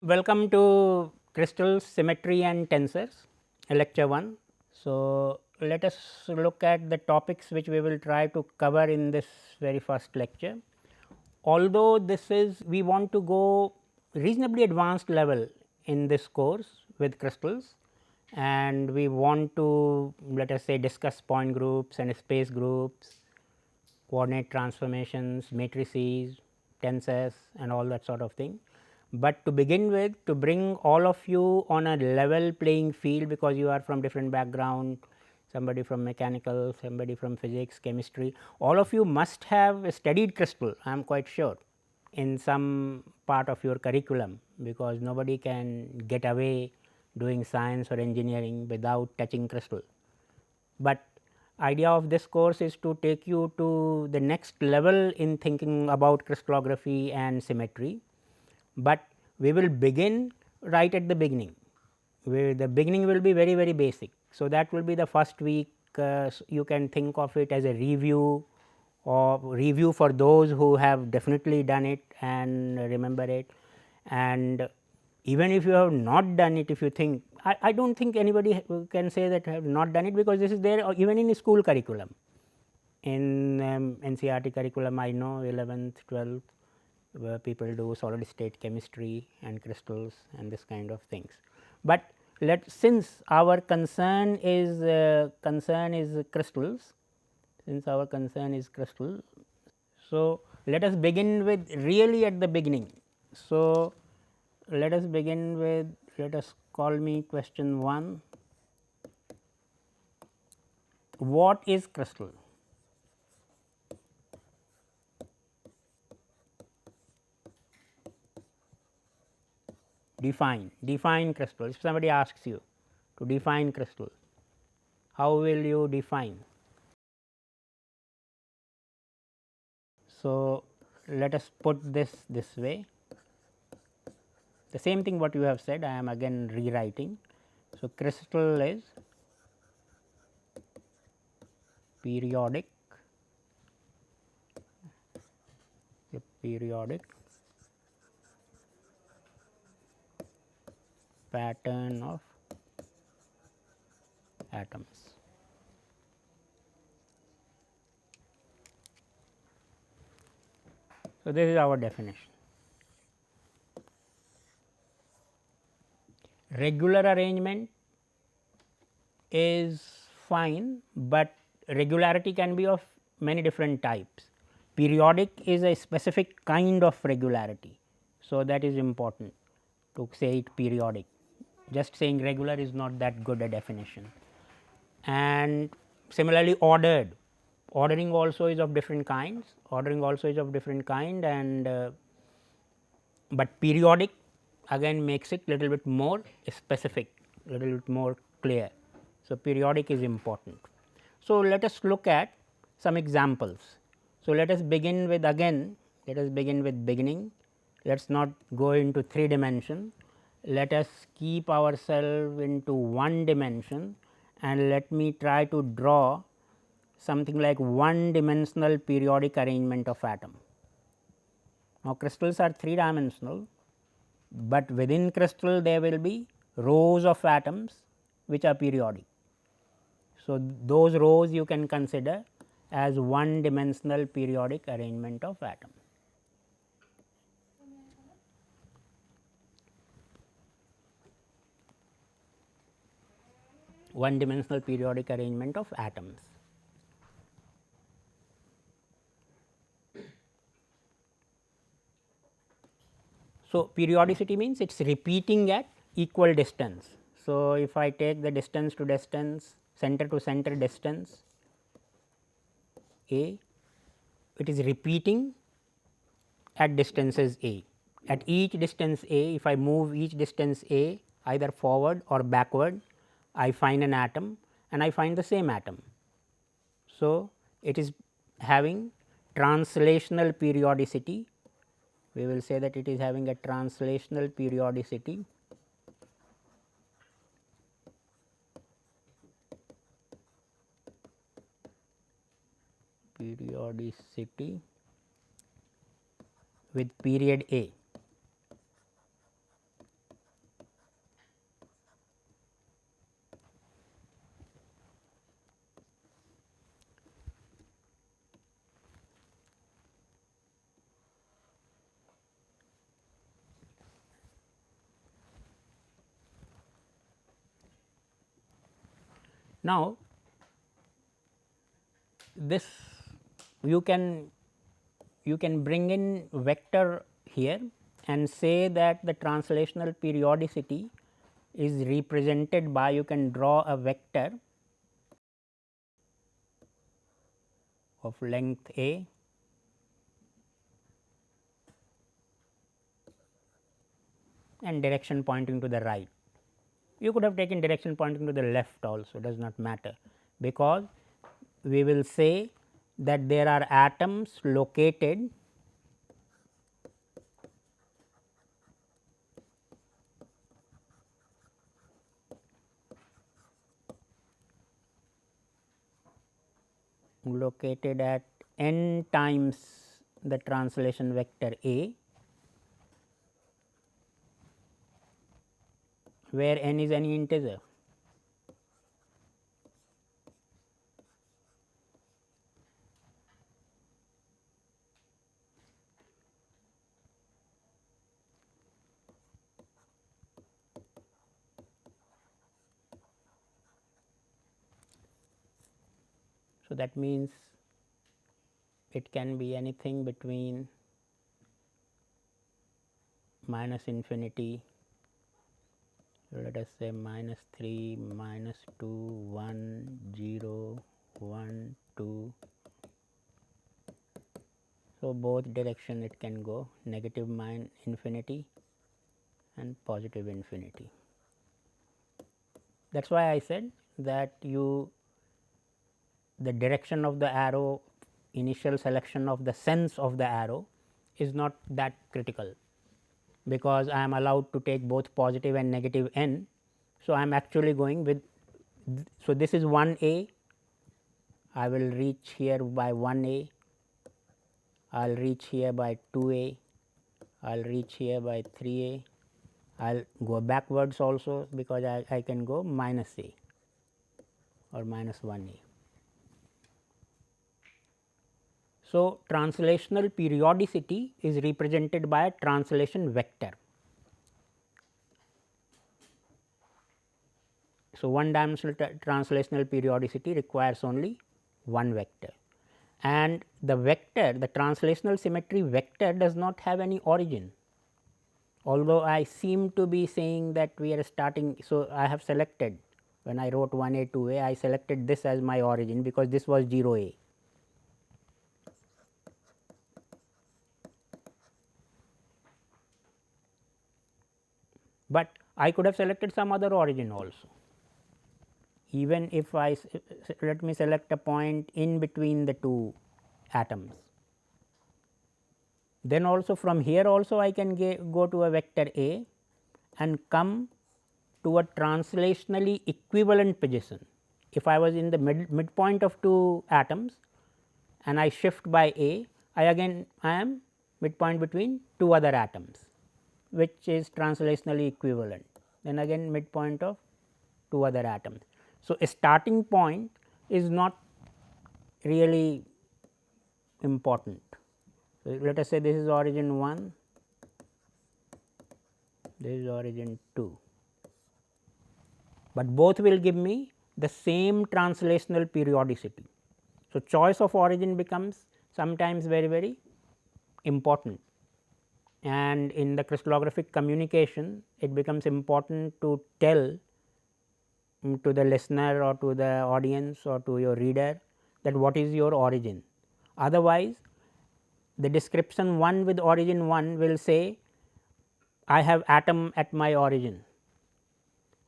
Welcome to crystals, symmetry and tensors, lecture 1. So, let us look at the topics which we will try to cover in this very first lecture. Although this is we want to go reasonably advanced level in this course with crystals, and we want to, let us say, discuss point groups and space groups, coordinate transformations, matrices, tensors and all that sort of thing. But to begin with, to bring all of you on a level playing field, because you are from different background, somebody from mechanical, somebody from physics, chemistry, all of you must have studied crystal, I am quite sure, in some part of your curriculum, because nobody can get away doing science or engineering without touching crystal. But idea of this course is to take you to the next level in thinking about crystallography and symmetry, but we will begin right at the beginning, where the beginning will be very basic. So, that will be the first week. You can think of it as a review, or review for those who have definitely done it and remember it. And even if you have not done it, if you think, I do not think anybody can say that have not done it, because this is there even in school curriculum. In NCERT curriculum, I know 11th, 12th, where people do solid state chemistry and crystals and this kind of things. But since our concern is crystals, since our concern is crystal, so let us begin with really at the beginning. So, let us begin with, let us call me question 1. What is crystal? Define crystal. If somebody asks you to define crystal, how will you define? So, let us put this way, the same thing what you have said, I am again rewriting. So, crystal is periodic, a periodic pattern of atoms. So, this is our definition. Regular arrangement is fine, but regularity can be of many different types. Periodic is a specific kind of regularity. So, that is important to say it periodic. Just saying regular is not that good a definition. And similarly, ordered, ordering also is of different kinds, and but periodic again makes it little bit more specific, little bit more clear. So, periodic is important. So, let us look at some examples. So, let us begin with beginning. Let us not go into 3 dimension. Let us keep ourselves into 1 dimension, and let me try to draw something like 1 dimensional periodic arrangement of atom. Now, crystals are 3 dimensional, but within crystal there will be rows of atoms which are periodic. So, those rows you can consider as 1 dimensional periodic arrangement of atom. One dimensional periodic arrangement of atoms. So, periodicity means it is repeating at equal distance. So, if I take the distance to distance, center to center distance a, it is repeating at distances a. At each distance a, if I move each distance a either forward or backward, I find an atom and I find the same atom. So, it is having translational periodicity. We will say that it is having a translational periodicity with period a. Now, this you can bring in vector here and say that the translational periodicity is represented by, you can draw a vector of length a and direction pointing to the right. You could have taken direction pointing to the left also, does not matter, because we will say that there are atoms located at n times the translation vector a, where n is any integer. So, that means it can be anything between minus infinity, let us say minus 3, minus 2, 1, 0, 1, 2. So, both direction it can go, negative infinity and positive infinity. That is why I said that the direction of the arrow, initial selection of the sense of the arrow is not that critical, because I am allowed to take both positive and negative n. So, I am actually going with, so this is 1 a, I will reach here by 1 a, I will reach here by 2 a, I will reach here by 3 a, I will go backwards also, because I can go minus a or minus 1 a. So, translational periodicity is represented by a translation vector. So, one dimensional translational periodicity requires only one vector, and the vector, the translational symmetry vector, does not have any origin. Although I seem to be saying that we are starting. So, I have selected, when I wrote 1 a 2 a, I selected this as my origin, because this was 0 a. But I could have selected some other origin also. Even if I let me select a point in between the two atoms, then also from here also I can go to a vector a and come to a translationally equivalent position. If I was in the midpoint of two atoms and I shift by a, I am midpoint between two other atoms, which is translationally equivalent, then again midpoint of two other atoms. So, a starting point is not really important. So, let us say this is origin 1, this is origin 2, but both will give me the same translational periodicity. So, choice of origin becomes sometimes very important, and in the crystallographic communication it becomes important to tell to the listener or to the audience or to your reader that what is your origin. Otherwise, the description 1 with origin 1 will say I have atom at my origin,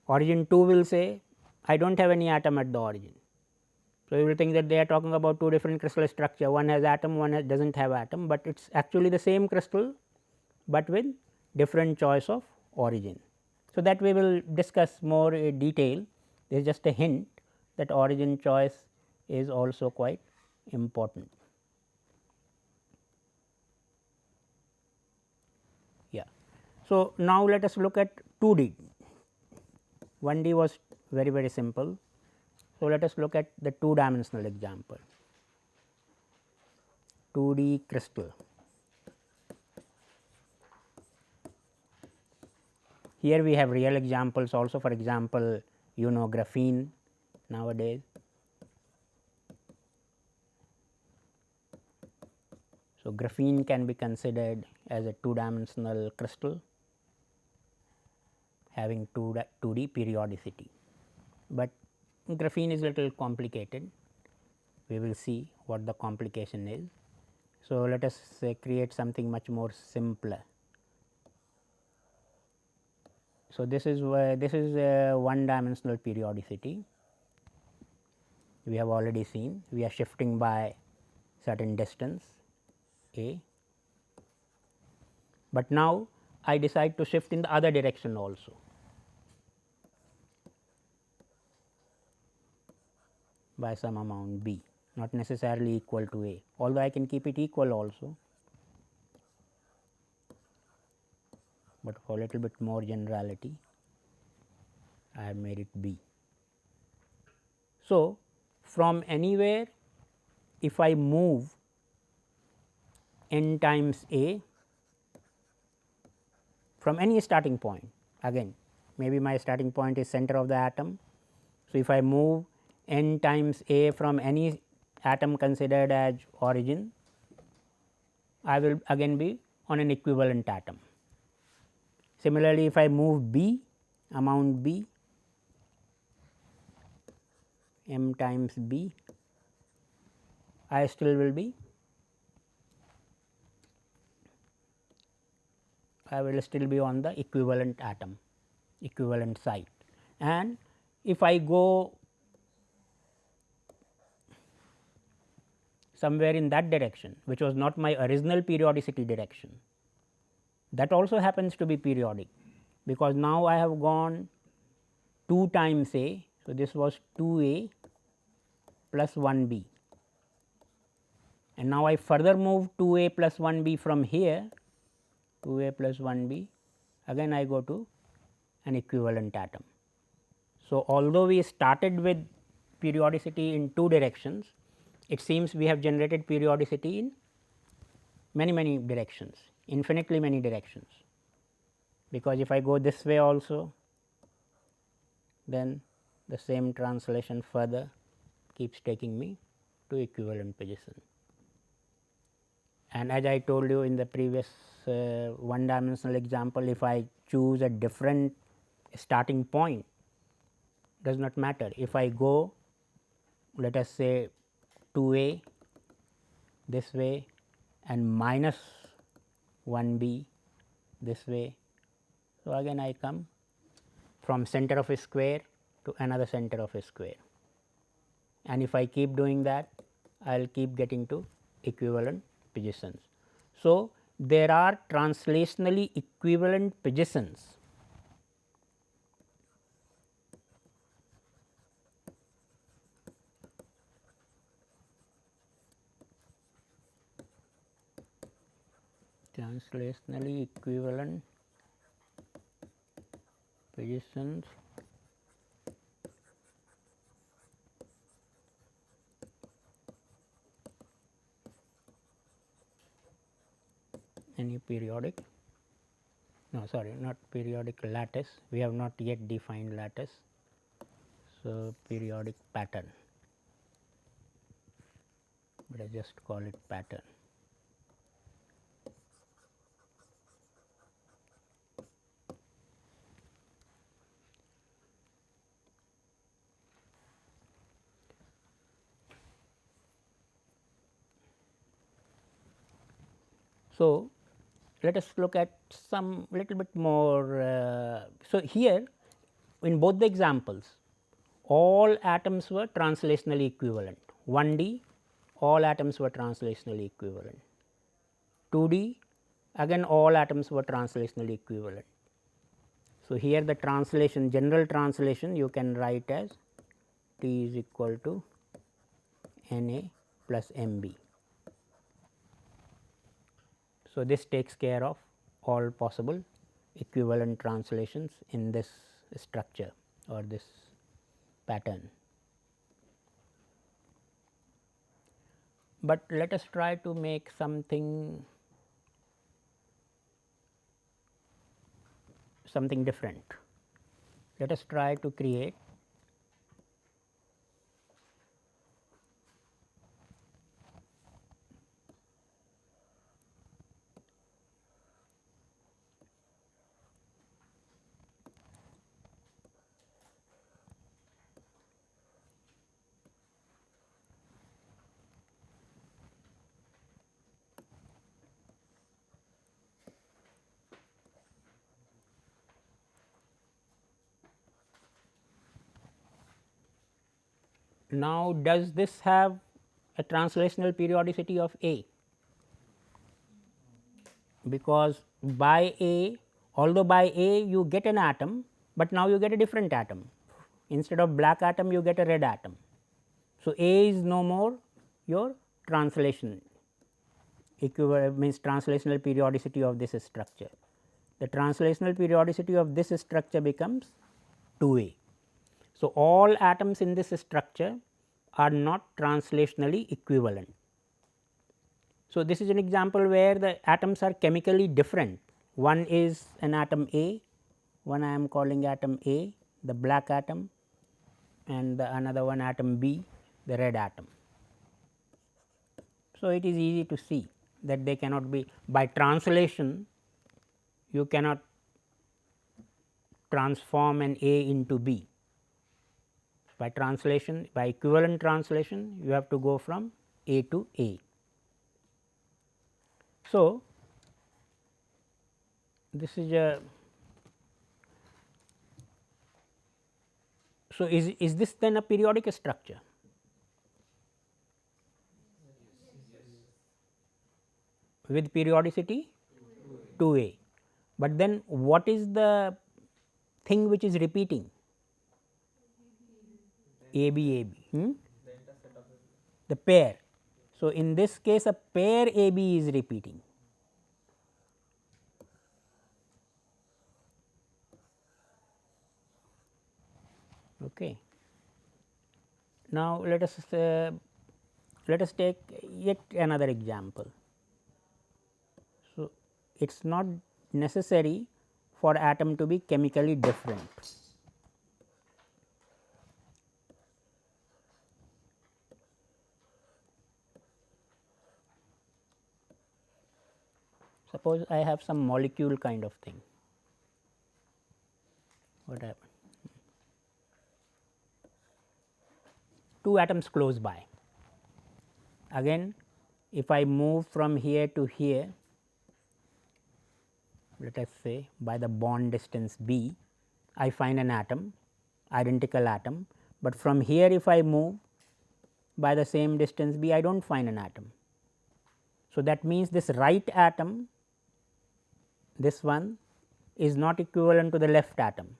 origin 2 will say I do not have any atom at the origin. So, you will think that they are talking about two different crystal structure, one has atom, one does not have atom, but it is actually the same crystal, but with different choice of origin. So, that we will discuss more in detail. This is just a hint that origin choice is also quite important. Yeah. So, now let us look at 2D. 1D was very simple. So, let us look at the 2-dimensional example, 2D crystal. Here we have real examples also, for example, you know graphene, nowadays. So, graphene can be considered as a 2-dimensional crystal having 2D periodicity, but graphene is little complicated. We will see what the complication is. So, let us say create something much more simpler. So, this is a 1-dimensional periodicity. We have already seen we are shifting by certain distance a, but now I decide to shift in the other direction also. By some amount b, not necessarily equal to a, although I can keep it equal also, but for a little bit more generality I have made it b. So, from anywhere if I move n times a from any starting point, again maybe my starting point is center of the atom. So, if I move n times a from any atom considered as origin, I will again be on an equivalent atom. Similarly, if I move b, amount b, m times b, I still will be, I will still be on the equivalent atom, equivalent site. And if I go somewhere in that direction, which was not my original periodicity direction, that also happens to be periodic, because now I have gone 2 times a. So, this was 2 a plus 1 b, and now I further move 2 a plus 1 b from here, 2 a plus 1 b, again I go to an equivalent atom. So, although we started with periodicity in 2 directions, it seems we have generated periodicity in many directions, infinitely many directions, because if I go this way also, then the same translation further keeps taking me to equivalent position. And as I told you in the previous 1-dimensional example, if I choose a different starting point, does not matter. If I go, let us say 2 a this way and minus 1 b this way. So, again I come from center of a square to another center of a square, and if I keep doing that, I will keep getting to equivalent positions. So, there are translationally equivalent positions translationally equivalent positions any periodic, no sorry, not periodic lattice, we have not yet defined lattice. So, periodic pattern, but I just call it pattern. So, let us look at some little bit more. So, here in both the examples, all atoms were translationally equivalent. 1D, all atoms were translationally equivalent. 2D, again all atoms were translationally equivalent. So, here the translation, general translation you can write as T is equal to Na plus Mb. So, this takes care of all possible equivalent translations in this structure or this pattern. But let us try to make something different. Let us try to create Now, does this have a translational periodicity of A? Because by A, although by A you get an atom, but now you get a different atom. Instead of black atom you get a red atom. So, A is no more your translation equivalent, means translational periodicity of this structure. The translational periodicity of this structure becomes 2A. So, all atoms in this structure are not translationally equivalent. So, this is an example where the atoms are chemically different. One is an atom A, one I am calling atom A, the black atom, and the another one atom B, the red atom. So, it is easy to see that they cannot be, by translation you cannot transform an A into B. By translation, by equivalent translation you have to go from A to A. So, this is a, so is this then a periodic structure? With periodicity 2A, but then what is the thing which is repeating? AB AB, the pair. So, in this case a pair AB is repeating. Okay. Now, let us take yet another example. So, it is not necessary for atom to be chemically different. Suppose I have some molecule kind of thing. What happened? Two atoms close by. Again, if I move from here to here, let us say by the bond distance B, I find an atom, identical atom, but from here if I move by the same distance B, I do not find an atom. So, that means this right atom, this one is not equivalent to the left atom,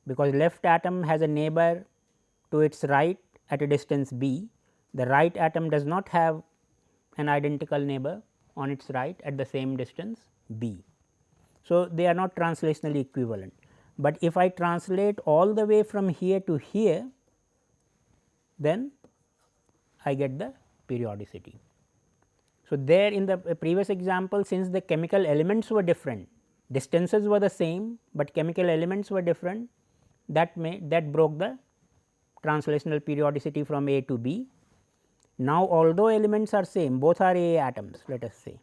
because left atom has a neighbor to its right at a distance B, the right atom does not have an identical neighbor on its right at the same distance B. So, they are not translationally equivalent, but if I translate all the way from here to here, then I get the periodicity. So, there in the previous example, since the chemical elements were different, distances were the same, but chemical elements were different, that broke the translational periodicity from A to B. Now, although elements are same, both are A atoms, let us say,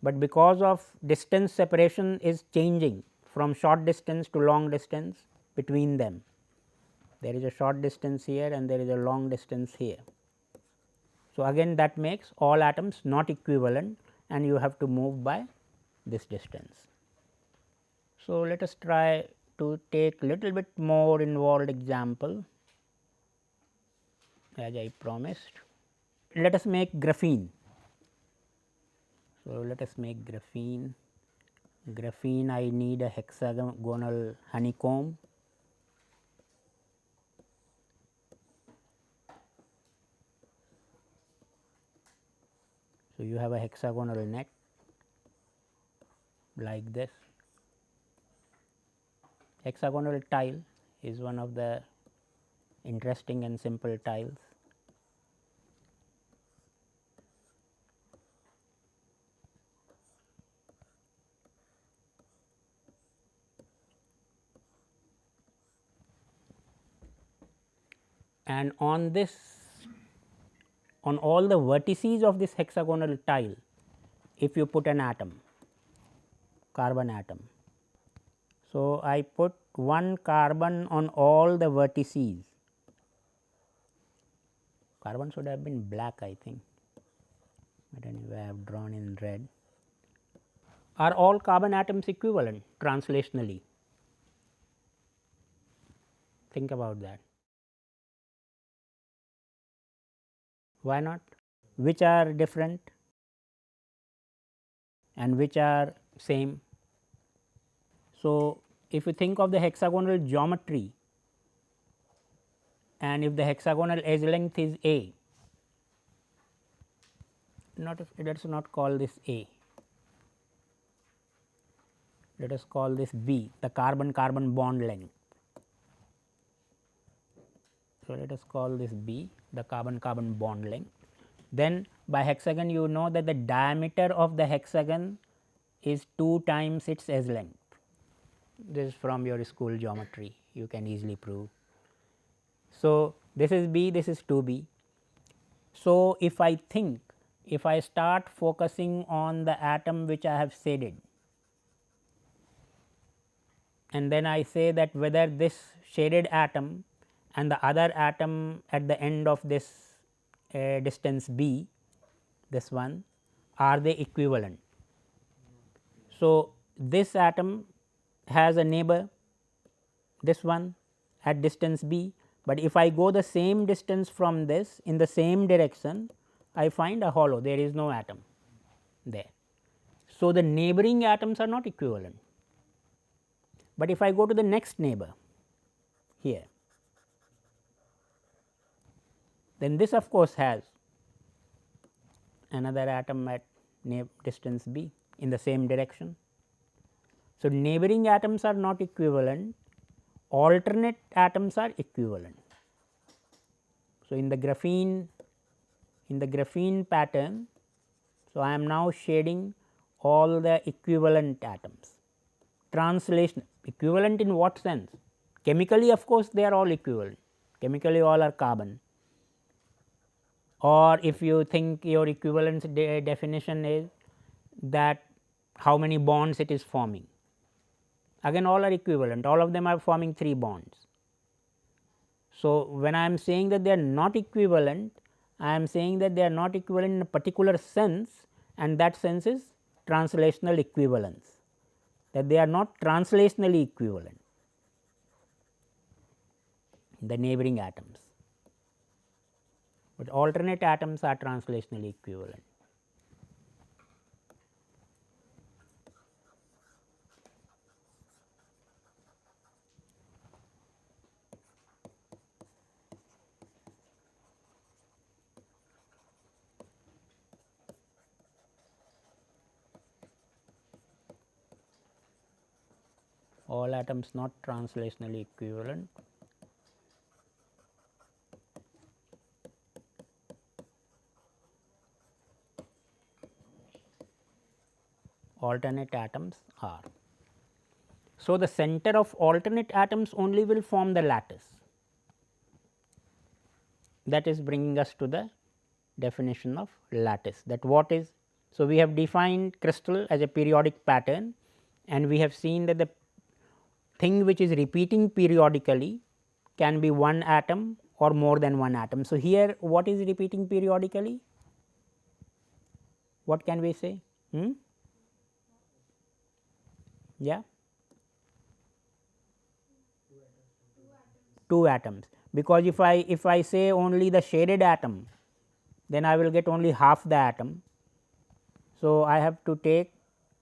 but because of distance separation is changing from short distance to long distance between them. There is a short distance here and there is a long distance here. So, again that makes all atoms not equivalent and you have to move by this distance. So, let us try to take little bit more involved example as I promised. Let us make graphene. So, let us make graphene. Graphene, I need a hexagonal honeycomb. So, you have a hexagonal net like this. Hexagonal tile is one of the interesting and simple tiles. And on this, on all the vertices of this hexagonal tile, if you put an atom, carbon atom. So, I put one carbon on all the vertices. Carbon should have been black, I think, but anyway I have drawn in red. Are all carbon atoms equivalent translationally? Think about that. Why not? Which are different and which are same? So, if you think of the hexagonal geometry, and if the hexagonal edge length is a, let us not call this a, let us call this b, the carbon carbon bond length. So, let us call this b, the carbon carbon bond length. Then by hexagon you know that the diameter of the hexagon is 2 times its edge length. This is from your school geometry, you can easily prove. So, this is b, this is 2b. So, if I think, if I start focusing on the atom which I have shaded, and then I say that whether this shaded atom and the other atom at the end of this distance b, this one, are they equivalent? So, this atom has a neighbor, this one at distance b, but if I go the same distance from this in the same direction, I find a hollow, there is no atom there. So, the neighboring atoms are not equivalent, but if I go to the next neighbor here, then this of course has another atom at distance b in the same direction. So, neighboring atoms are not equivalent, alternate atoms are equivalent. So, in the graphene pattern, so I am now shading all the equivalent atoms. Translation equivalent in what sense? Chemically of course, they are all equivalent, chemically all are carbon, or if you think your equivalence definition is that how many bonds it is forming, again all are equivalent, all of them are forming 3 bonds. So, when I am saying that they are not equivalent, I am saying that they are not equivalent in a particular sense, and that sense is translational equivalence, that they are not translationally equivalent, the neighboring atoms, but alternate atoms are translationally equivalent. All atoms not translationally equivalent. Alternate atoms are. So, the center of alternate atoms only will form the lattice, that is bringing us to the definition of lattice, that what is. So, we have defined crystal as a periodic pattern, and we have seen that the thing which is repeating periodically can be one atom or more than one atom. So, here what is repeating periodically? What can we say? Yeah, 2 atoms, because if I say only the shaded atom, then I will get only half the atom. So, I have to take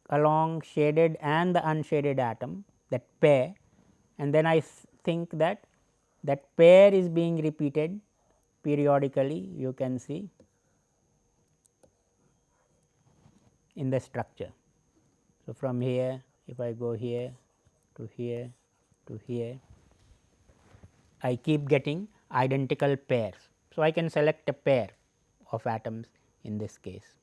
along shaded and the unshaded atom, that pair, and then I think that that pair is being repeated periodically, you can see in the structure. So, from here if I go here to here to here, I keep getting identical pairs. So, I can select a pair of atoms in this case.